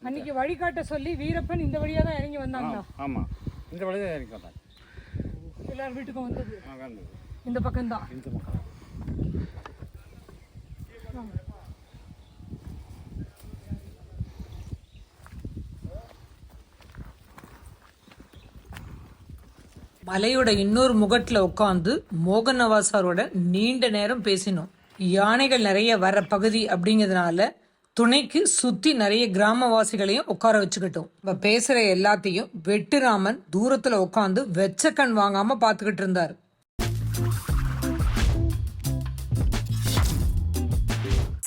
அன்னைக்கு வழிகாட்ட சொல்லி வீரப்பன் இந்த வழியாக தான் இறங்கி வந்தாங்களா? ஆமாம், இந்த வழி தான் இறங்கி வந்தாங்க. எல்லார் வீட்டுக்கும் வந்தது வந்தது இந்த பக்கம்தான். இந்த பக்கம் மலையோட இன்னொரு முகட்டில் உட்காந்து மோகன் நவாசாரோட நீண்ட நேரம் பேசினோம். யானைகள் நிறைய வர பகுதி அப்படிங்கிறதுனால துணைக்கு சுத்தி நிறைய கிராமவாசிகளையும் உட்கார வச்சுக்கிட்டோம். இப்ப பேசுற எல்லாத்தையும் வெட்டுராமன் தூரத்துல உட்காந்து வெச்ச கண் வாங்காம பாத்துக்கிட்டு இருந்தார்.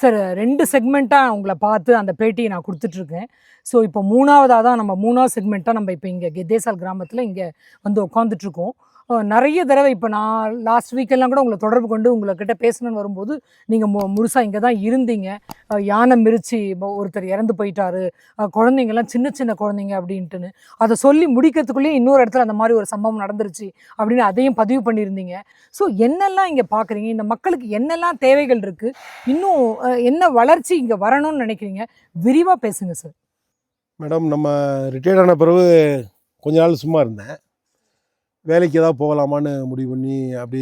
சார் 2 செக்மெண்ட்டாக உங்களை பார்த்து அந்த பேட்டியை நான் கொடுத்துட்ருக்கேன். ஸோ இப்போ 3வது செக்மெண்ட்டாக நம்ம இப்போ இங்கே கெத்தேசால் கிராமத்தில் இங்கே வந்து உட்காந்துட்ருக்கோம். நிறைய தடவை இப்போ நான் லாஸ்ட் வீக்கெல்லாம் கூட உங்களை தொடர்பு கொண்டு உங்கள்கிட்ட பேசணுன்னு வரும்போது நீங்கள் முழுசாக இங்கே தான் இருந்தீங்க. யானை மிரிச்சு ஒருத்தர் இறந்து போயிட்டாரு, குழந்தைங்கள்லாம் சின்ன சின்ன குழந்தைங்க அப்படின்ட்டுன்னு அதை சொல்லி முடிக்கிறதுக்குள்ளேயே இன்னொரு இடத்துல அந்த மாதிரி ஒரு சம்பவம் நடந்துருச்சு அப்படின்னு அதையும் பதிவு பண்ணியிருந்தீங்க. ஸோ என்னெல்லாம் இங்கே பார்க்குறீங்க, இந்த மக்களுக்கு என்னெல்லாம் தேவைகள் இருக்குது, இன்னும் என்ன வளர்ச்சி இங்கே வரணும்னு நினைக்கிறீங்க, விரிவாக பேசுங்க சார். மேடம், நம்ம ரிட்டையர்ட் ஆன பிறகு கொஞ்ச நாள் சும்மா இருந்தேன். வேலைக்கு ஏதாவது போகலாமான்னு முடிவு பண்ணி அப்படி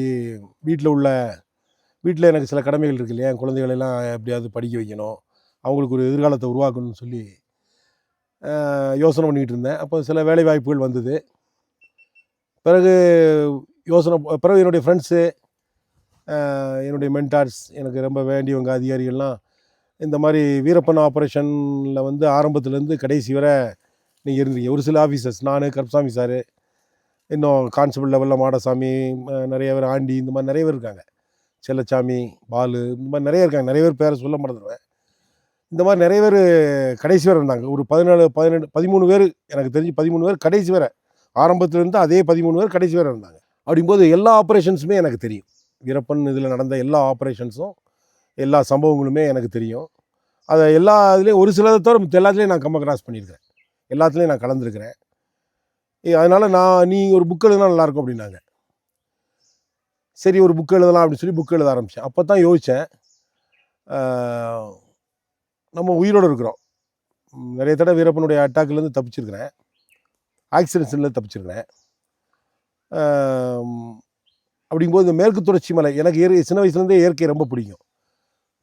வீட்டில் எனக்கு சில கடமைகள் இருக்கு இல்லையா, என் குழந்தைகளெல்லாம் எப்படியாவது படிக்க வைக்கணும், அவங்களுக்கு ஒரு எதிர்காலத்தை உருவாக்கணும்னு சொல்லி யோசனை பண்ணிக்கிட்டு இருந்தேன். அப்போ சில வேலை வாய்ப்புகள் வந்தது. பிறகு என்னுடைய ஃப்ரெண்ட்ஸு, என்னுடைய மென்டார்ஸ், எனக்கு ரொம்ப வேண்டியவங்க அதிகாரிகள்லாம் இந்த மாதிரி வீரப்பன் ஆப்ரேஷனில் வந்து ஆரம்பத்துலேருந்து கடைசி வரை நீங்கள் இருந்தீங்க. ஒரு சில ஆஃபீஸர்ஸ், நான், கருப்பசாமி சார், இன்னும் கான்ஸ்டபிள் லெவலில் மாடசாமி, நிறைய பேர், ஆண்டி, இந்த மாதிரி நிறைய பேர் இருக்காங்க, செல்லச்சாமி, பாலு, இந்த மாதிரி நிறைய இருக்காங்க. நிறைய பேர் பேரை சொல்ல மறந்துடுவேன். இந்த மாதிரி நிறைய பேர் கடைசி வரை இருந்தாங்க. ஒரு 13 பேர், எனக்கு தெரிஞ்சு 13 பேர் கடைசி வரை, ஆரம்பத்துலேருந்து அதே 13 பேர் கடைசி வரை இருந்தாங்க. அப்படிங்கும்போது எல்லா ஆப்ரேஷன்ஸுமே எனக்கு தெரியும். வீரப்பன் இதில் நடந்த எல்லா ஆப்ரேஷன்ஸும் எல்லா சம்பவங்களுமே எனக்கு தெரியும். அதை எல்லா இதுலேயும் ஒரு சிலதை தவிர மற்ற எல்லாத்துலேயும் நான் கிராஸ் பண்ணியிருக்கிறேன், எல்லாத்துலேயும் நான் கலந்துருக்கிறேன். அதனால் நீ ஒரு புக் எழுதுனா நல்லாயிருக்கும் அப்படின்னாங்க. சரி, ஒரு புக் எழுதலாம் அப்படின்னு சொல்லி புக் எழுத ஆரம்பித்தேன். அப்போ தான் யோசித்தேன், நம்ம உயிரோடு இருக்கிறோம். நிறைய தடவை வீரப்பனுடைய அட்டாக்லேருந்து தப்பிச்சிருக்கிறேன், ஆக்சிடென்ட்ஸ்லேருந்து தப்பிச்சிருக்கிறேன். அப்படிங்கும்போது இந்த மேற்கு தொடர்ச்சி மலை எனக்கு சின்ன வயசுலேருந்தே இயற்கை ரொம்ப பிடிக்கும்.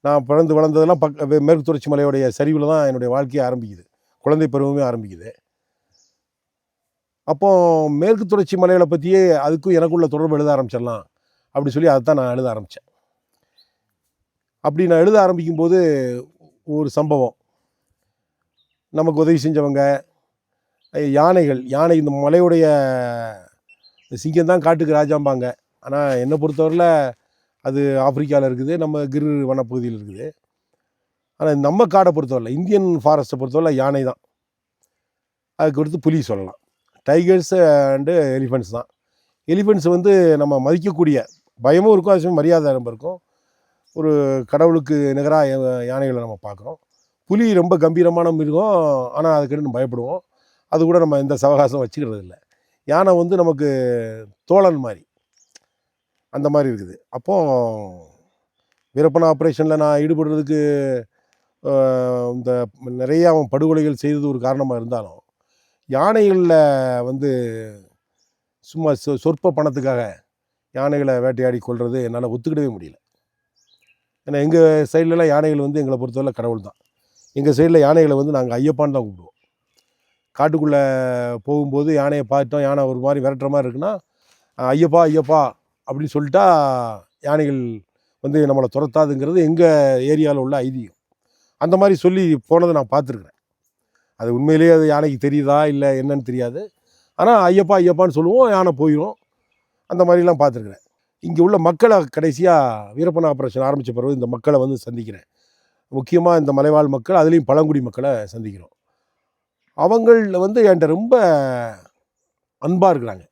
நான் பிறந்து வளர்ந்ததெல்லாம் மேற்கு தொடர்ச்சி மலையோடைய சரிவில் தான் என்னுடைய வாழ்க்கையை ஆரம்பிக்குது, குழந்தை பருவமே ஆரம்பிக்குது. அப்போ மேற்கு தொடர்ச்சி மலைகளை பற்றியே அதுக்கும் எனக்குள்ள தொடர்பு எழுத ஆரம்பிச்சிடலாம் அப்படின்னு சொல்லி அதை தான் நான் எழுத ஆரம்பித்தேன். அப்படி நான் எழுத ஆரம்பிக்கும்போது ஒரு சம்பவம், நமக்கு உதவி செஞ்சவங்க, யானை இந்த மலையுடைய சிங்கம் தான் காட்டுக்கு ராஜாம்பாங்க. ஆனால் என்னை பொறுத்தவரையில் அது ஆப்பிரிக்காவில் இருக்குது, நம்ம கிர் வனப்பகுதியில் இருக்குது. ஆனால் நம்ம காடை பொறுத்தவரையில், இந்தியன் ஃபாரஸ்ட்டை பொறுத்தவரையில் யானை தான். அதுக்கு அடுத்து புலி சொல்லலாம். டைகர்ஸ் அண்டு எலிஃபெண்ட்ஸ் தான். எலிஃபெண்ட்ஸ் வந்து நம்ம மதிக்கக்கூடிய, பயமும் இருக்கும், அதே சமயம் மரியாதை ரொம்ப இருக்கும். ஒரு கடவுளுக்கு நிகராக யானைகளை நம்ம பார்க்குறோம். புலி ரொம்ப கம்பீரமான மிருகம், ஆனால் அதுக்கிட்ட நம்ம பயப்படுவோம். அது கூட நம்ம எந்த சவகாசம் வச்சுக்கிறது இல்லை. யானை வந்து நமக்கு தோழன் மாதிரி, அந்த மாதிரி இருக்குது. அப்போது வீரப்பன் ஆப்ரேஷனில் நான் ஈடுபடுறதுக்கு இந்த நிறைய அவன் படுகொலைகள் செய்தது ஒரு காரணமாக இருந்தாலும், யானைகளில் வந்து சும்மா சொற்ப பணத்துக்காக யானைகளை வேட்டையாடி கொள்வது என்னால் ஒத்துக்கிடவே முடியல. ஏன்னா எங்கள் சைட்லலாம் யானைகள் வந்து எங்களை பொறுத்தவரை கடவுள் தான். எங்கள் சைடில் யானைகளை வந்து நாங்கள் ஐயப்பான்னு தான் கூப்பிடுவோம். காட்டுக்குள்ளே போகும்போது யானையை பார்த்துட்டோம், யானை ஒரு மாதிரி விரட்டுற மாதிரி இருக்குன்னா, ஐயப்பா ஐயப்பா அப்படின்னு சொல்லிட்டா யானைகள் வந்து நம்மளை துரத்தாதுங்கிறது எங்கள் ஏரியாவில் உள்ள ஐதீகம். அந்த மாதிரி சொல்லி போனதை நான் பார்த்துருக்குறேன். அது உண்மையிலேயே அது யானைக்கு தெரியுதா இல்லை என்னன்னு தெரியாது. ஆனால் ஐயப்பா ஐயப்பான்னு சொல்லுவோம், யானை போயிடும். அந்த மாதிரிலாம் பார்த்துருக்குறேன். இங்கே உள்ள மக்களை கடைசியாக வீரப்பன் ஆப்ரேஷன் ஆரம்பித்த பிறகு இந்த மக்களை வந்து சந்திக்கிறேன். முக்கியமாக இந்த மலைவாழ் மக்கள், அதுலேயும் பழங்குடி மக்களை சந்திக்கிறோம். அவங்கள் வந்து என்கிட்ட ரொம்ப அன்பாக இருக்கிறாங்க.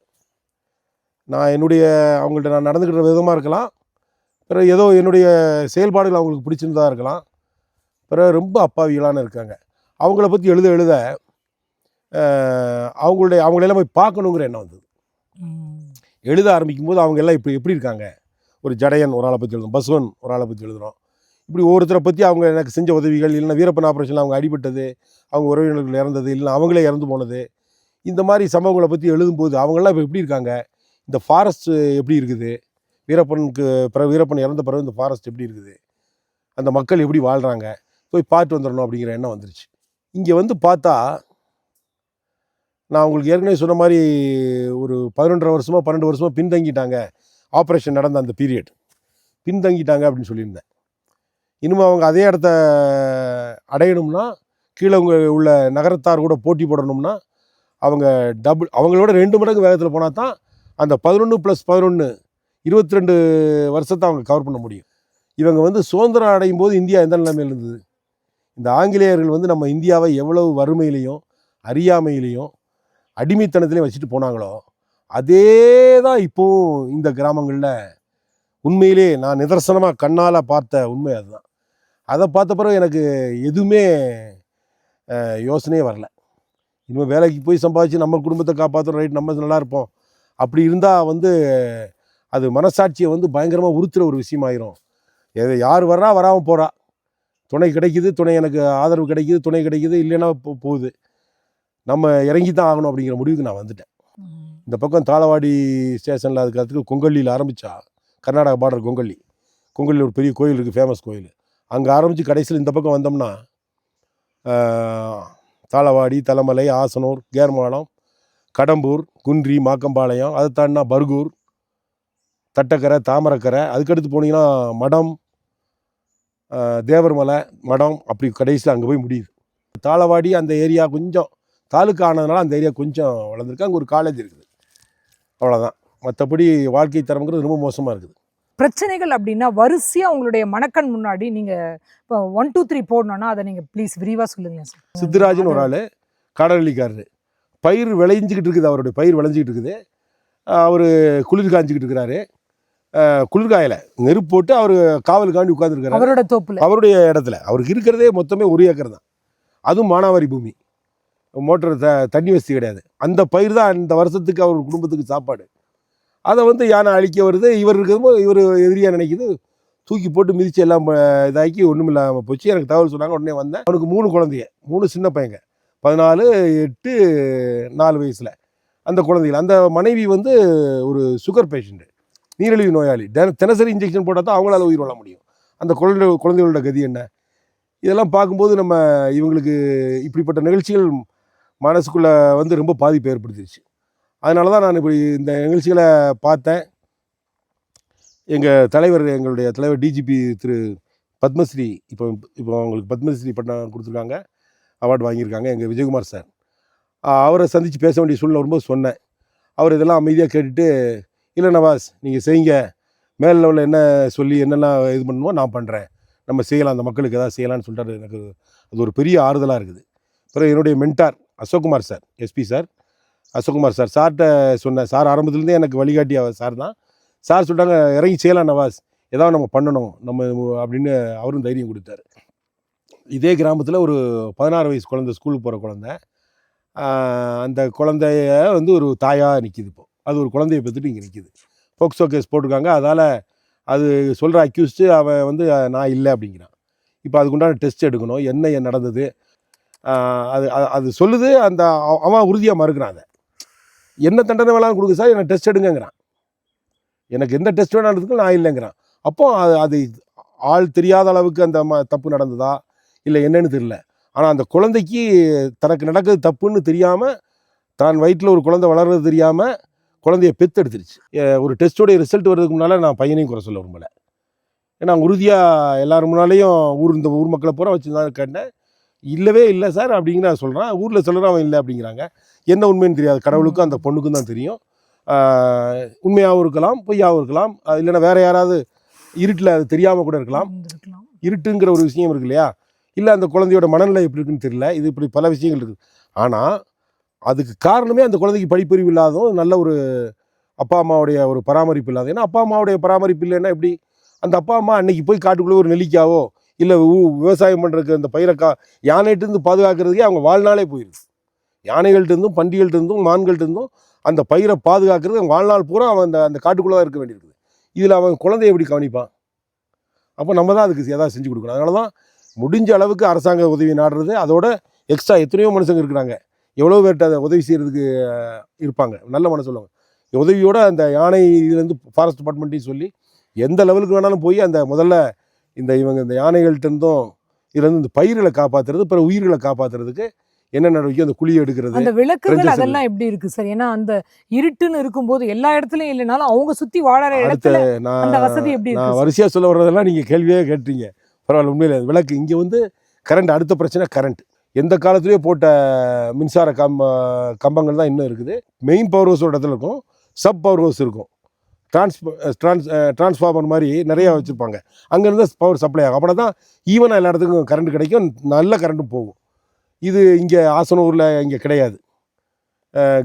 அவங்கள்ட்ட நான் நடந்துக்கிற விதமாக இருக்கலாம், பிறகு ஏதோ என்னுடைய செயல்பாடுகள் அவங்களுக்கு பிடிச்சிருந்ததாக இருக்கலாம், பிறகு ரொம்ப அப்பாவிகளான இருக்காங்க. அவங்கள பற்றி எழுத அவங்களெல்லாம் போய் பார்க்கணுங்கிற எண்ணம் வந்தது. எழுத ஆரம்பிக்கும் போது அவங்க எல்லாம் இப்போ எப்படி இருக்காங்க, ஒரு ஜடையன் ஒரு ஆளை பற்றி எழுதுறோம், பசுவன் ஒரு ஆளை பற்றி எழுதுகிறோம், இப்படி ஒவ்வொருத்தரை பற்றி அவங்க எனக்கு செஞ்ச உதவிகள், இல்லைன்னா வீரப்பன் ஆப்ரேஷனில் அவங்க அடிபட்டது, அவங்க உறவினர்கள் இறந்தது, இல்லைன்னா அவங்களே இறந்து போனது, இந்த மாதிரி சம்பவங்களை பற்றி எழுதும்போது அவங்களாம் இப்போ எப்படி இருக்காங்க, இந்த ஃபாரஸ்ட் எப்படி இருக்குது, வீரப்பன் இறந்த பிறகு இந்த ஃபாரஸ்ட் எப்படி இருக்குது, அந்த மக்கள் எப்படி வாழ்கிறாங்க, போய் பார்த்து வந்துடணும் அப்படிங்கிற எண்ணம் வந்துருச்சு. இங்கே வந்து பார்த்தா நான் உங்களுக்கு ஏற்கனவே சொன்ன மாதிரி ஒரு 11 வருஷமோ 12 வருஷமோ பின்தங்கிட்டாங்க, ஆப்ரேஷன் நடந்த அந்த பீரியட் பின்தங்கிட்டாங்க அப்படின்னு சொல்லியிருந்தேன். இனிமேல் அவங்க அதே இடத்த அடையணும்னா கீழே உள்ள நகரத்தார் கூட போட்டி போடணும்னா அவங்க அவங்களோட 2 மடங்கு வேகத்தில் போனால் தான் அந்த 11+11 22 வருஷத்தை அவங்க கவர் பண்ண முடியும். இவங்க வந்து சுதந்திரம் அடையும் போது இந்தியா எந்த நிலைமையில் இருந்தது? இந்த ஆங்கிலேயர்கள் வந்து நம்ம இந்தியாவை எவ்வளவு வறுமையிலையும் அறியாமையிலையும் அடிமைத்தனத்திலையும் வச்சுட்டு போனாங்களோ அதே தான் இப்போவும் இந்த கிராமங்களில் உண்மையிலே நான் நிதர்சனமாக கண்ணால் பார்த்த உண்மை அதுதான். அதை பார்த்த பிறகு எனக்கு எதுவுமே யோசனையே வரல. இனிமேல் வேலைக்கு போய் சம்பாதிச்சு நம்ம குடும்பத்தை காப்பாற்றுறோம், ரைட், நம்ம நல்லா இருப்போம், அப்படி இருந்தால் வந்து அது மனசாட்சியை வந்து பயங்கரமாக உறுத்துற ஒரு விஷயமாயிரும். யார் வர்றா வராமல் போகிறா, துணை கிடைக்குது, துணை எனக்கு ஆதரவு கிடைக்குது, துணை கிடைக்குது, இல்லைன்னா போகுது, நம்ம இறங்கி தான் ஆகணும் அப்படிங்கிற முடிவுக்கு நான் வந்துட்டேன். இந்த பக்கம் தாளவாடி ஸ்டேஷனில் அதுக்கு கொங்கல்லியில் ஆரம்பித்தா, கர்நாடகா பார்டர் கொங்கல்லியில் ஒரு பெரிய கோயில் இருக்குது, ஃபேமஸ் கோயில். அங்கே ஆரம்பித்து கடைசியில் இந்த பக்கம் வந்தோம்னா தாளவாடி, தலமலை, ஆசனூர், கேர்மாளம், கடம்பூர், குன்றி, மாக்கம்பாளையம், அதை தாண்டினா பர்கூர், தட்டக்கரை, தாமரக்கரை, அதுக்கடுத்து போனீங்கன்னா மடம், தேவர்மலை, மடம், அப்படி கடைசியில் அங்கே போய் முடியுது. தாளவாடி அந்த ஏரியா கொஞ்சம் தாலுக்கா ஆனதுனால அந்த ஏரியா கொஞ்சம் வளர்ந்துருக்கு. அங்கே ஒரு காலேஜ் இருக்குது, அவ்வளோதான். மற்றபடி வாழ்க்கை தரம்ங்கிறது ரொம்ப மோசமாக இருக்குது. பிரச்சனைகள் அப்படின்னா வரிசையாக உங்களுடைய மனக்கண் முன்னாடி நீங்கள் இப்போ 1, 2, 3 போடணும்னா அதை நீங்கள் ப்ளீஸ் விரிவாக சொல்லுங்கள் சார். சித்தராஜன் ஒரு ஆள் கடலிக்காரரு, பயிர் விளைஞ்சிக்கிட்டு இருக்குது, அவருடைய பயிர் விளைஞ்சிக்கிட்டு இருக்குது, அவர் குளிர் காஞ்சிக்கிட்டு இருக்கிறாரு. குளிர்காயில் நெருப்பு போட்டு அவர் காவலுக்காண்டி உட்காந்துருக்காரு அவரோட தோப்புல, அவருடைய இடத்துல. அவருக்கு இருக்கிறதே மொத்தமே 1 ஏக்கர் தான், அதுவும் மானாவாரி பூமி, மோட்டர் தண்ணி வசதி கிடையாது. அந்த பயிர் தான் அந்த வருஷத்துக்கு அவர் குடும்பத்துக்கு சாப்பாடு. அதை வந்து யானை அழிக்க வருது, இவர் இருக்கும்போது இவர் எதிரியாக நினைக்குது, தூக்கி போட்டு மிதித்து எல்லாம் இதாக்கி ஒன்றும் இல்லாமல் போச்சு. எனக்கு தகவல் சொன்னாங்க, உடனே வந்தேன். அவனுக்கு 3 குழந்தைங்க, 3 சின்ன பையங்க, 14, 8, 4 வயசில் அந்த குழந்தைகள். அந்த மனைவி வந்து ஒரு சுகர் பேஷண்ட்டு, நீரிழிவு நோயாளி, தினசரி இன்ஜெக்ஷன் போட்டால் தான் அவங்களால உயிர் வாழ முடியும். அந்த குழந்தைகளோட கதி என்ன? இதெல்லாம் பார்க்கும்போது நம்ம இவங்களுக்கு இப்படிப்பட்ட நிகழ்ச்சிகள் மனசுக்குள்ளே வந்து ரொம்ப பாதிப்பை ஏற்படுத்திடுச்சு. அதனால தான் நான் இப்படி இந்த நிகழ்ச்சிகளை பார்த்தேன். எங்களுடைய தலைவர் டிஜிபி திரு பத்மஸ்ரீ, இப்போ அவங்களுக்கு பத்மஸ்ரீ பட்டம் கொடுத்துருக்காங்க, அவார்டு வாங்கியிருக்காங்க எங்கள் விஜயகுமார் சார். அவரை சந்தித்து பேச வேண்டிய சூழ்நிலை வரும்போது சொன்னேன். அவர் இதெல்லாம் அமைதியாக கேட்டுட்டு, இல்லை நவாஸ் நீங்கள் செய்யுங்க, மேல் லெவலில் என்ன சொல்லி என்னெல்லாம் இது பண்ணணுமோ நான் பண்ணுறேன், நம்ம செய்யலாம், அந்த மக்களுக்கு எதாவது செய்யலாம்னு சொல்லிட்டாரு. எனக்கு அது ஒரு பெரிய ஆறுதலாக இருக்குது. அப்புறம் என்னுடைய mentor Ashokkumar sir, SP sir, Ashokkumar sir, சார்கிட்ட சொன்னேன். சார் ஆரம்பத்துலேருந்தே எனக்கு வழிகாட்டிய சார் தான். சார் சொல்லிட்டாங்க, இறங்கி செய்யலாம் நவாஸ், ஏதாவது நம்ம பண்ணணும் நம்ம அப்படின்னு அவரும் தைரியம் கொடுத்தாரு. இதே கிராமத்தில் ஒரு 16 வயசு குழந்தை, ஸ்கூலுக்கு போகிற குழந்தை, அந்த குழந்தைய வந்து ஒரு தாயாக நிற்கிது. இப்போ அது ஒரு குழந்தைய பெற்றுட்டு இங்கே நிற்கிது. போக்சோ கேஸ் போட்டிருக்காங்க. அதால் அது சொல்கிற அக்யூஸ்டு அவன் வந்து நான் இல்லை அப்படிங்கிறான். இப்போ அதுக்குண்டான டெஸ்ட் எடுக்கணும், என்ன நடந்தது அது சொல்லுது. அந்த அவன் உறுதியாக மறுக்கிறான். அதை என்ன தண்டனை வேணாலும் கொடுங்க சார், எனக்கு டெஸ்ட் எடுங்கிறான். எனக்கு எந்த டெஸ்ட் வேணான்றதுக்கு நான் இல்லைங்கிறான். அப்போ அது ஆள் தெரியாத அளவுக்கு அந்த தப்பு நடந்ததா இல்லை என்னன்னு தெரியல. ஆனால் அந்த குழந்தைக்கு தனக்கு நடக்குது தப்புன்னு தெரியாமல், தான் வயிற்றில் ஒரு குழந்தை வளர்றது தெரியாமல் குழந்தைய பெத்தெடுத்துருச்சு. ஒரு டெஸ்ட்டோடைய ரிசல்ட் வர்றதுக்கு முன்னால் நான் பையனையும் குறை சொல்ல விரும்பலை. ஏன்னா உறுதியாக எல்லோரும் முன்னாலேயும் இந்த ஊர் மக்களை பூரா வச்சு தான் கேட்டேன். இல்லவே இல்லை சார் அப்படிங்கிற நான் சொல்கிறான். ஊரில் சொல்கிறான், அவன் இல்லை அப்படிங்கிறாங்க. என்ன உண்மைன்னு தெரியாது, கடவுளுக்கும் அந்த பொண்ணுக்கும் தான் தெரியும். உண்மையாகவும் இருக்கலாம், பொய்யாகவும் இருக்கலாம், இல்லைன்னா வேறு யாராவது இருட்டில் அது தெரியாமல் கூட இருக்கலாம். இருட்டுங்கிற ஒரு விஷயம் இருக்கு இல்லையா, இல்லை அந்த குழந்தையோட மனநிலை எப்படி இருக்குன்னு தெரியல. இது இப்படி பல விஷயங்கள் இருக்குது. ஆனால் அதுக்கு காரணமே அந்த குழந்தைக்கு படிப்பறிவு இல்லாததும், நல்ல ஒரு அப்பா அம்மாவுடைய ஒரு பராமரிப்பு இல்லாத. ஏன்னா அப்பா அம்மாவுடைய பராமரிப்பு இல்லைன்னா எப்படி? அந்த அப்பா அம்மா அன்னைக்கு போய் காட்டுக்குள்ளே ஒரு நெல்லிக்காவோ இல்லை விவசாயம் பண்ணுறதுக்கு அந்த பயிரை யானைகிட்டேருந்து பாதுகாக்கிறதுக்கே அவங்க வாழ்நாளே போயிடுது. யானைகள்கிட்டருந்தும், பண்டிகள்கிட்டருந்தும், மான்கள்கிட்டருந்தும் அந்த பயிரை பாதுகாக்கிறது வாழ்நாள் பூரா அவன் அந்த காட்டுக்குள்ளே தான் இருக்க வேண்டியிருக்குது. இதில் அவன் குழந்தைய எப்படி கவனிப்பான்? அப்போ நம்ம தான் அதுக்கு ஏதாவது செஞ்சு கொடுக்கணும். அதனால தான் முடிஞ்ச அளவுக்கு அரசாங்க உதவி நாடுறது. அதோட எக்ஸ்ட்ரா எத்தனையோ மனுஷங்க இருக்கிறாங்க, எவ்வளோ பேர்கிட்ட அதை உதவி செய்கிறதுக்கு இருப்பாங்க, நல்ல மனசு சொல்லுவாங்க. உதவியோடு அந்த யானை இதுலேருந்து ஃபாரஸ்ட் டிபார்ட்மெண்ட்டையும் சொல்லி எந்த லெவலுக்கு வேணாலும் போய் அந்த முதல்ல இந்த யானைகள்கிட்டருந்தும் இதுலேருந்து இந்த பயிர்களை காப்பாற்றுறது, பிற உயிர்களை காப்பாற்றுறதுக்கு என்ன நடவடிக்கை, அந்த குழியை எடுக்கிறது, அந்த விளக்குகள் அதெல்லாம் எப்படி இருக்கு சார்? ஏன்னா அந்த இருட்டுன்னு இருக்கும்போது எல்லா இடத்துலயும் இல்லைனாலும் அவங்க சுத்தி வாழற இடத்துல அந்த வசதி எப்படி நான் இருக்கு? வரிசையாக சொல்ல வர்றதெல்லாம் நீங்கள் கேள்வியே கேட்டீங்க. பரவாயில்ல, உண்மையில விளக்கு இங்கே வந்து கரண்ட். அடுத்த பிரச்சனை கரண்ட். எந்த காலத்துலேயோ போட்ட மின்சார கம்பங்கள் தான் இன்னும் இருக்குது. மெயின் பவர் ஹவுஸோட இடத்துல இருக்கும், சப் பவர் ஹவுஸ் இருக்கும், டிரான்ஸ்ஃபார்மர் மாதிரி நிறையா வச்சுருப்பாங்க. அங்கேருந்து பவர் சப்ளை ஆகும். அப்படின்னா தான் ஈவனாக எல்லா இடத்துக்கும் கரண்ட் கிடைக்கும், நல்ல கரண்ட்டும் போகும். இது இங்கே ஆசனூரில் இங்கே கிடையாது,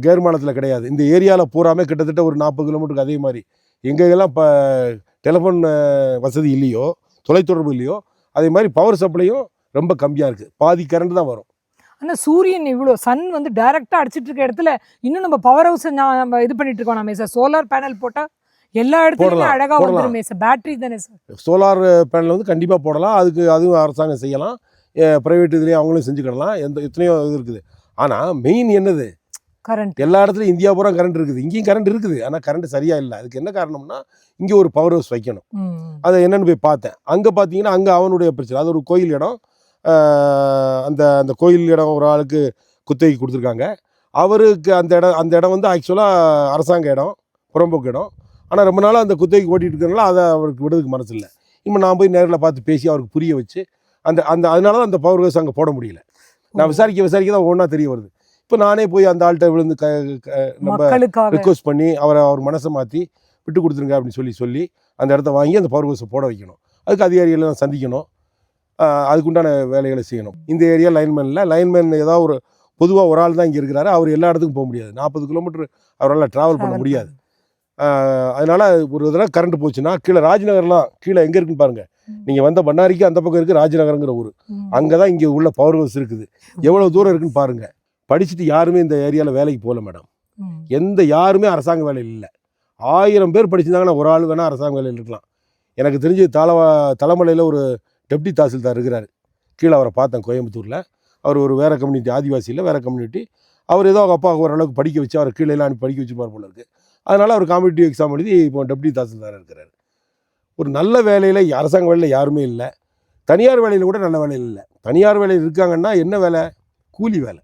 கேர்மானத்தில் கிடையாது. இந்த ஏரியாவில் பூராமே கிட்டத்தட்ட ஒரு 40 கிலோமீட்டருக்கு. அதே மாதிரி எங்கெல்லாம் இப்போ டெலிஃபோன் வசதி இல்லையோ, தொலைத்தொடர்பு இல்லையோ, அதே மாதிரி பவர் சப்ளையும் ரொம்ப கம்மியாக இருக்குது. பாதி கரண்ட் தான் வரும். ஆனால் சூரியன் இவ்வளோ சன் வந்து டைரெக்டாக அடிச்சிட்டு இருக்க இடத்துல இன்னும் நம்ம பவர் ஹவுஸ் நம்ம இது பண்ணிட்டு இருக்கோம். நம்ம சார் சோலார் பேனல் போட்டால் எல்லா இடத்துலையுமே அழகாக வந்துருமே சார். பேட்டரி தானே சார்? சோலார் பேனல் வந்து கண்டிப்பாக போடலாம். அதுவும் அரசாங்கம் செய்யலாம். ப்ரைவேட் இதுலேயும் அவங்களும் செஞ்சுக்கிடலாம். எத்தனையோ இது இருக்குது. ஆனால் மெயின் என்னது, கரண்ட். எல்லா இடத்துலையும் இந்தியா பூரா கரண்ட் இருக்குது, இங்கேயும் கரண்ட் இருக்குது. ஆனால் கரண்ட் சரியாக இல்லை. அதுக்கு என்ன காரணம்னா இங்கே ஒரு பவர் ஹவுஸ் வைக்கணும். அதை என்னென்னு போய் பார்த்தேன். அங்கே பார்த்தீங்கன்னா அங்கே அவனுடைய பிரச்சனை. அது ஒரு கோயில் இடம். அந்த கோயில் இடம் ஒரு ஆளுக்கு குத்தகைக்கு கொடுத்துருக்காங்க. அவருக்கு அந்த இடம் வந்து ஆக்சுவலாக அரசாங்க இடம், புறம்போக்கு இடம். ஆனால் ரொம்ப நாளாக அந்த குத்தகைக்கு ஓட்டிகிட்டு இருக்கிறனால அதை அவருக்கு விடுறதுக்கு மனசு இல்லை. இப்போ நான் போய் நேரில் பார்த்து பேசி அவருக்கு புரிய வச்சு அதனால தான் அந்த பவர் ஹவுஸ் அங்கே போட முடியல. நான் விசாரிக்க தான் ஒன்றா தெரிய வருது. இப்போ நானே போய் அந்த ஆள்கிட்ட விழுந்து நம்ம ரிக்வஸ்ட் பண்ணி அவர் மனசை மாற்றி விட்டு கொடுத்துருங்க அப்படின்னு சொல்லி அந்த இடத்த வாங்கி அந்த பவர் ஹவுஸை போட வைக்கணும். அதுக்கு அதிகாரிகளை நான் சந்திக்கணும், அதுக்குண்டான வேலைகளை செய்யணும். இந்த ஏரியா லைன்மேன் ஏதாவது ஒரு பொதுவாக ஒரு ஆள் தான் இங்கே இருக்கிறாரு. அவர் எல்லா இடத்துக்கும் போக முடியாது, 40 கிலோமீட்டர் அவரால் ட்ராவல் பண்ண முடியாது. அதனால் ஒரு தடவை கரண்ட் போச்சுன்னா கீழே ராஜ்நகர்லாம் கீழே எங்கே இருக்குன்னு பாருங்கள். நீங்கள் வந்த பண்ணாரிக்கு அந்த பக்கம் இருக்குது ராஜ்நகருங்கிற ஊர். அங்கே தான் இங்கே உள்ள பவர் ஹவுஸ் இருக்குது. எவ்வளோ தூரம் இருக்குன்னு பாருங்கள். படிச்சுட்டு யாருமே இந்த ஏரியாவில் வேலைக்கு போகல மேடம். யாருமே அரசாங்க வேலையில் இல்லை. 1000 பேர் படிச்சிருந்தாங்கன்னா ஒரு ஆள் வேணால் அரசாங்க வேலையில் இருக்கலாம். எனக்கு தெரிஞ்சு தலைமலையில் ஒரு டெப்டி தாசில்தார் இருக்கிறார். கீழே அவரை பார்த்தேன் கோயம்புத்தூரில். அவர் ஒரு வேறு கம்யூனிட்டி, ஆதிவாசியில் வேறு கம்யூனிட்டி. அவர் ஏதோ அவங்க அப்பாவுக்கு ஓரளவுக்கு படிக்க வச்சு அவர் கீழே அனுப்பி படிக்க வச்சுப்பார் போல இருக்குது. அதனால் அவர் காம்படிட்டிவ் எக்ஸாம் எழுதி இப்போ டெப்டி தாசில்தாராக இருக்கிறார். ஒரு நல்ல வேலையில், அரசாங்க வேலையில் யாருமே இல்லை. தனியார் வேலையில் கூட நல்ல வேலையில் இல்லை. தனியார் வேலையில் இருக்காங்கன்னா என்ன வேலை? கூலி வேலை.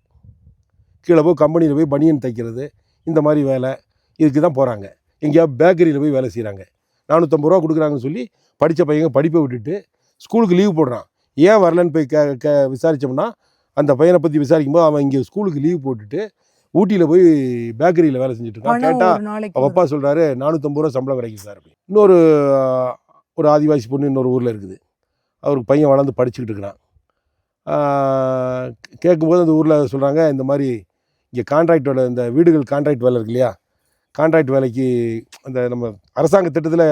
கீழே போய் கம்பெனியில் போய் பனியன் தைக்கிறது, இந்த மாதிரி வேலை, இதுக்கு தான் போகிறாங்க. எங்கேயாவது பேக்கரியில் போய் வேலை செய்கிறாங்க. 450 ரூபா கொடுக்குறாங்கன்னு சொல்லி படித்த பையங்க படிப்பை விட்டுட்டு ஸ்கூலுக்கு லீவ் போடுறான். ஏன் வரலன்னு போய் விசாரித்தோம்னா அந்த பையனை பற்றி விசாரிக்கும்போது அவன் இங்கே ஸ்கூலுக்கு லீவ் போட்டுட்டு ஊட்டியில் போய் பேக்கரியில் வேலை செஞ்சுட்டு இருக்கான். கேட்டால் அவள் அப்பா சொல்கிறாரு 450 ரூபா சம்பளம் கிடைக்கும் சார் அப்படின்னு. இன்னொரு ஆதிவாசி பொண்ணு இன்னொரு ஊரில் இருக்குது. அவருக்கு பையன் வளர்ந்து படிச்சுக்கிட்டு இருக்கிறான். கேட்கும்போது அந்த ஊரில் சொல்கிறாங்க, இந்த மாதிரி இங்கே கான்ட்ராக்ட் வேலை, இந்த வீடுகள் கான்ட்ராக்ட் வேலை இருக்கு இல்லையா, கான்ட்ராக்ட் வேலைக்கு அந்த நம்ம அரசாங்க திட்டத்தில்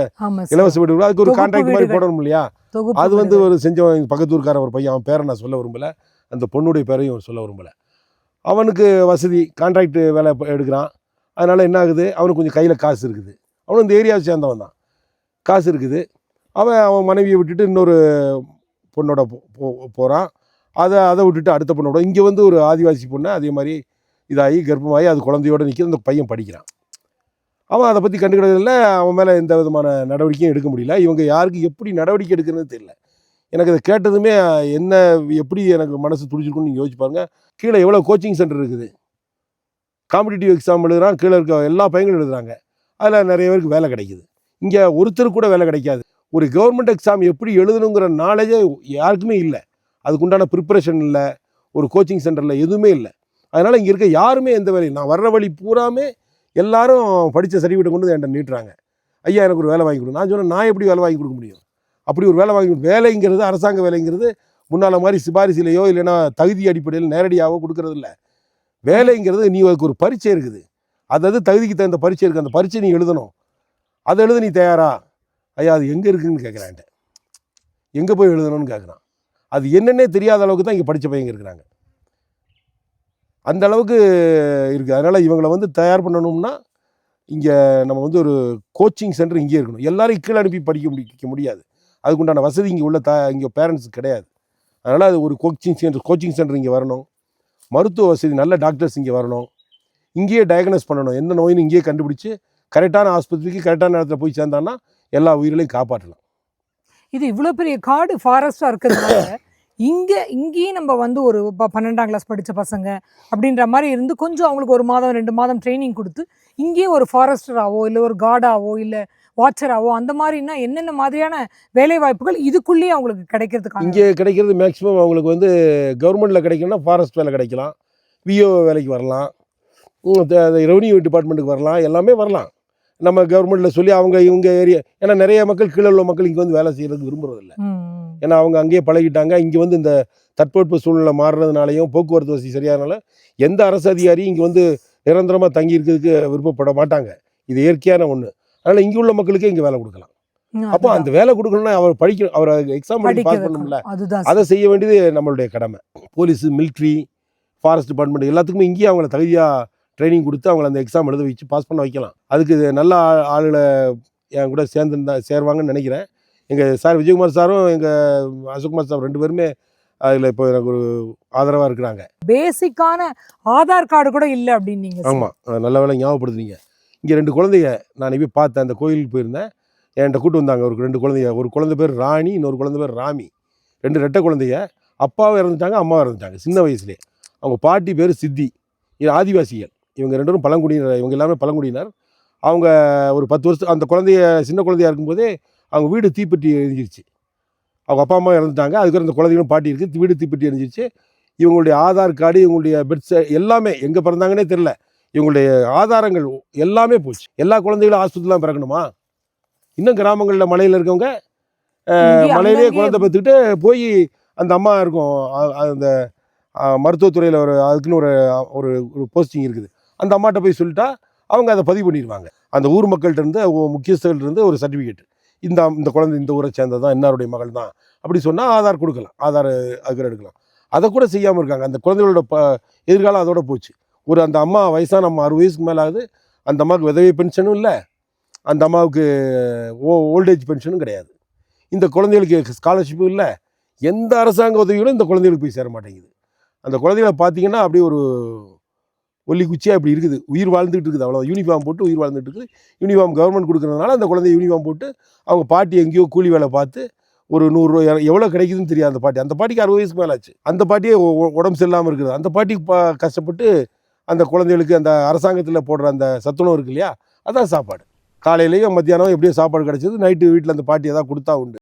இலவச வீடுகள், அதுக்கு ஒரு கான்ட்ராக்ட் மாதிரி போடணும் இல்லையா. அது வந்து ஒரு செஞ்சவன் பக்கத்தூர்கார ஒரு பையன், அவன் பேரை நான் சொல்ல விரும்பலை, அந்த பொண்ணுடைய பேரையும் சொல்ல விரும்பலை. அவனுக்கு வசதி, கான்ட்ராக்ட் வேலை எடுக்கிறான். அதனால் என்ன ஆகுது, அவனுக்கு கொஞ்சம் கையில் காசு இருக்குது. அவனும் இந்த ஏரியாவை சேர்ந்தவன் தான், காசு இருக்குது. அவன் மனைவியை விட்டுட்டு இன்னொரு பொண்ணோட போகிறான். அதை விட்டுட்டு அடுத்த பொண்ணோட இங்கே வந்து ஒரு ஆதிவாசி பொண்ணை அதே மாதிரி இதாகி கர்ப்பமாகி அது குழந்தையோடு நிற்கிது. அந்த பையன் படிக்கிறான். அவன் அதை பற்றி கண்டுக்கிறதில்ல. அவன் மேலே எந்த விதமான நடவடிக்கையும் எடுக்க முடியல. இவங்க யாருக்கு எப்படி நடவடிக்கை எடுக்கிறதுன்னு தெரியல. எனக்கு அதை கேட்டதுமே என்ன எப்படி எனக்கு மனசு துடிச்சிருக்குன்னு நீங்கள் யோசிச்சு பாருங்கள். கீழே எவ்வளோ கோச்சிங் சென்டர் இருக்குது. காம்படிட்டிவ் எக்ஸாம் எழுதுகிறான், கீழே இருக்க எல்லா பையங்களும் எழுதுகிறாங்க. அதில் நிறைய பேருக்கு வேலை கிடைக்குது. இங்கே ஒருத்தருக்கு கூட வேலை கிடைக்காது. ஒரு கவர்மெண்ட் எக்ஸாம் எப்படி எழுதணுங்கிற நாலேஜே யாருக்குமே இல்லை. அதுக்குண்டான ப்ரிப்பரேஷன் இல்லை, ஒரு கோச்சிங் சென்டரில் எதுவுமே இல்லை. அதனால் இங்கே இருக்க யாருமே எந்த வேலையும், நான் வர்ற வழி பூராமே எல்லாரும் படித்த சர்டிஃபிகேட்டை கொண்டு என்கிட்ட நீட்டுறாங்க. ஐயா எனக்கு ஒரு வேலை வாங்கி கொடுங்க. நான் சொன்னேன், நான் எப்படி வேலை வாங்கி கொடுக்க முடியும்? அப்படி ஒரு வேலை வாங்கி வேலைங்கிறது, அரசாங்க வேலைங்கிறது முன்னால் மாதிரி சிபாரிசிலையோ இல்லைன்னா தகுதி அடிப்படையில் நேரடியாகவோ கொடுக்கறது இல்லை. வேலைங்கிறது நீ அதுக்கு ஒரு பரீட்சை இருக்குது. அதாவது தகுதிக்கு தகுந்த பரீட்சை இருக்குது. அந்த பரீட்சை நீ எழுதணும். அதை எழுத நீ தயாரா? ஐயா அது எங்கே இருக்குதுன்னு கேட்குறான். எங்கே போய் எழுதணும்னு கேட்குறான். அது என்னென்னே தெரியாத அளவுக்கு தான் இங்கே படித்த பையங்க இருக்கிறாங்க. அந்த அளவுக்கு இருக்குது. அதனால் இவங்களை வந்து தயார் பண்ணணும்னா இங்கே நம்ம வந்து ஒரு கோச்சிங் சென்டர் இங்கே இருக்கணும். எல்லாரையும் கீழே அனுப்பி படிக்க முடியாது. அதுக்குண்டான வசதி இங்கே உள்ள இங்கே பேரண்ட்ஸுக்கு கிடையாது. அதனால் அது ஒரு கோச்சிங் சென்டர் இங்கே வரணும், மருத்துவ வசதி, நல்ல டாக்டர்ஸ் இங்கே வரணும், இங்கேயே டயக்னோஸ் பண்ணணும், எந்த நோயின்னு இங்கேயே கண்டுபிடிச்சி கரெக்டான ஆஸ்பத்திரிக்கு கரெக்டான நேரத்தில் போய் சேர்ந்தான்னா எல்லா உயிர்களையும் காப்பாற்றலாம். இது இவ்வளோ பெரிய காடு ஃபாரஸ்ட்டாக இருக்கிறதுனால இங்கேயும் நம்ம வந்து ஒரு 12ஆம் கிளாஸ் படித்த பசங்க அப்படின்ற மாதிரி இருந்து கொஞ்சம் அவங்களுக்கு 1 மாதம் 2 மாதம் ட்ரைனிங் கொடுத்து இங்கேயே ஒரு ஃபாரஸ்டராகவோ இல்லை ஒரு கார்டாவோ இல்லை வாட்சராகவோ அந்த மாதிரினா என்னென்ன மாதிரியான வேலை வாய்ப்புகள் இதுக்குள்ளேயே அவங்களுக்கு கிடைக்கிறதுக்காக? இங்கே கிடைக்கிறது மேக்ஸிமம் அவங்களுக்கு வந்து கவர்மெண்ட்டில் கிடைக்கணும்னா ஃபாரஸ்ட் வேலை கிடைக்கலாம், விஓ வேலைக்கு வரலாம், ரெவன்யூ டிபார்ட்மெண்ட்டுக்கு வரலாம், எல்லாமே வரலாம். நம்ம கவர்மெண்ட்டில் சொல்லி அவங்க இவங்க ஏரியா, ஏன்னா நிறைய மக்கள் கீழே உள்ள மக்கள் இங்கே வந்து வேலை செய்கிறதுக்கு விரும்புறதில்லை. ஏன்னா அவங்க அங்கேயே பழகிட்டாங்க. இங்கே வந்து இந்த தட்பவெட்ப சூழ்நிலை மாறுறதுனாலையும் போக்குவரத்து வசதி சரியானால எந்த அரசு அதிகாரியும் இங்கே வந்து நிரந்தரமாக தங்கி இருக்கிறதுக்கு விருப்பப்பட மாட்டாங்க. இது இயற்கையான ஒன்று. அதனால் இங்கே உள்ள மக்களுக்கே இங்கே வேலை கொடுக்கலாம். அப்போ அந்த வேலை கொடுக்கணும்னா அவர் படிக்கணும், அவர் எக்ஸாம் பண்ணி பாஸ் பண்ணணும்ல, அதை செய்ய வேண்டியது நம்மளுடைய கடமை. போலீஸு, மிலிட்ரி, ஃபாரஸ்ட் டிபார்ட்மெண்ட் எல்லாத்துக்குமே இங்கேயே அவங்கள தகுதியாக ட்ரைனிங் கொடுத்து அவங்கள அந்த எக்ஸாம் எழுத வச்சு பாஸ் பண்ண வைக்கலாம். அதுக்கு நல்ல ஆளுகளை என் கூட சேருவாங்கன்னு நினைக்கிறேன். எங்கள் சார் விஜயகுமார் சாரும் எங்கள் அசோக்குமார் சார் 2 பேருமே அதில் இப்போ எனக்கு ஒரு ஆதரவாக இருக்கிறாங்க. பேசிக்கான ஆதார் கார்டு கூட இல்லை அப்படின்னு நீங்கள். ஆமாம், நல்ல வேலை ஞாபகப்படுத்துனீங்க. இங்கே 2 குழந்தைங்க நான் போய் பார்த்தேன், அந்த கோயிலுக்கு போயிருந்தேன், என்கிட்ட கூட்டு வந்தாங்க. ஒரு 2 குழந்தைங்க, ஒரு குழந்தை பேர் ராணி, இன்னொரு குழந்தை பேர் ராமி. 2 ரெட்டை குழந்தைங்க. அப்பாவும் இறந்துட்டாங்க, அம்மாவும் இறந்துட்டாங்க சின்ன வயசுலேயே. அவங்க பாட்டி பேர் சித்தி. இது ஆதிவாசிகள். இவங்க 2 பேரும் பழங்குடியினர். இவங்க எல்லாமே பழங்குடியினர். அவங்க ஒரு 10 வருஷம் அந்த சின்ன குழந்தையாக இருக்கும்போதே அவங்க வீடு தீப்பெட்டி எரிஞ்சிருச்சு. அவங்க அப்பா அம்மா இறந்துட்டாங்க. அதுக்கப்புறம் இந்த குழந்தைகளும் பாட்டி இருக்குது, வீடு தீப்பெட்டி எரிஞ்சிருச்சு. இவங்களுடைய ஆதார் கார்டு, இவங்களுடைய பெட்ஸ் எல்லாமே எங்கே பிறந்தாங்கன்னே தெரில. இவங்களுடைய ஆதாரங்கள் எல்லாமே போச்சு. எல்லா குழந்தைகளும் ஆஸ்பத்திரிலாம் பிறக்கணுமா? இன்னும் கிராமங்களில் மலையில் இருக்கவங்க மலையிலே குழந்தை பெற்றுக்கிட்டு போய் அந்த அம்மா இருக்கும், அந்த மருத்துவத்துறையில் அதுக்குன்னு ஒரு போஸ்டிங் இருக்குது. அந்த அம்மாட்ட போய் சொல்லிட்டா அவங்க அதை பதிவு பண்ணிடுவாங்க. அந்த ஊர் மக்கள்கிட்ட இருந்து, முக்கியஸ்தர்கள்ட்ட இருந்து ஒரு சர்டிஃபிகேட், இந்த குழந்தை இந்த ஊரை சேர்ந்தது தான், இன்னாருடைய மகள் தான் அப்படி சொன்னால் ஆதார் கொடுக்கலாம், ஆதார் அதுக்கு எடுக்கலாம். அதை கூட செய்யாமல் இருக்காங்க. அந்த குழந்தைகளோட எதிர்காலம் அதோட போச்சு. அந்த அம்மா வயசான அம்மா 60 வயசுக்கு மேலே ஆகுது. அந்த அம்மாவுக்கு விதவை பென்ஷனும் இல்லை, அந்த அம்மாவுக்கு ஓல்டேஜ் பென்ஷனும் கிடையாது. இந்த குழந்தைகளுக்கு ஸ்காலர்ஷிப்பும் இல்லை. எந்த அரசாங்க உதவிகளும் இந்த குழந்தைகளுக்கு போய் சேர மாட்டேங்குது. அந்த குழந்தைகளை பார்த்தீங்கன்னா அப்படியே ஒரு ஒல்லி குச்சியாக இப்படி இருக்குது, உயிர் வாழ்ந்துட்டு இருக்குது. அவ்வளோ யூனிஃபார்ம் போட்டு உயிர் வாழ்ந்துட்டு இருக்குது. யூனிஃபார்ம் கவர்மெண்ட் கொடுக்குறதுனால அந்த குழந்தை யூனிஃபார்ம் போட்டு அவங்க பாட்டி எங்கேயோ கூலி வேலை பார்த்து ஒரு 100 ரூபா எவ்வளோ கிடைக்குதுன்னு தெரியாது. அந்த பாட்டிக்கு 60 வயசுக்கு மேலே ஆச்சு. அந்த பாட்டியே உடம்பு சரியில்லாமல் இருக்குது. அந்த பாட்டிக்கு கஷ்டப்பட்டு அந்த குழந்தைகளுக்கு அந்த அரசாங்கத்தில் போடுற அந்த சத்துணவு இருக்கு இல்லையா, அதான் சாப்பாடு. காலையிலேயும் மத்தியானம் எப்படியோ சாப்பாடு கிடச்சிது. நைட்டு வீட்டில் அந்த பாட்டி எதாவது கொடுத்தா உண்டு.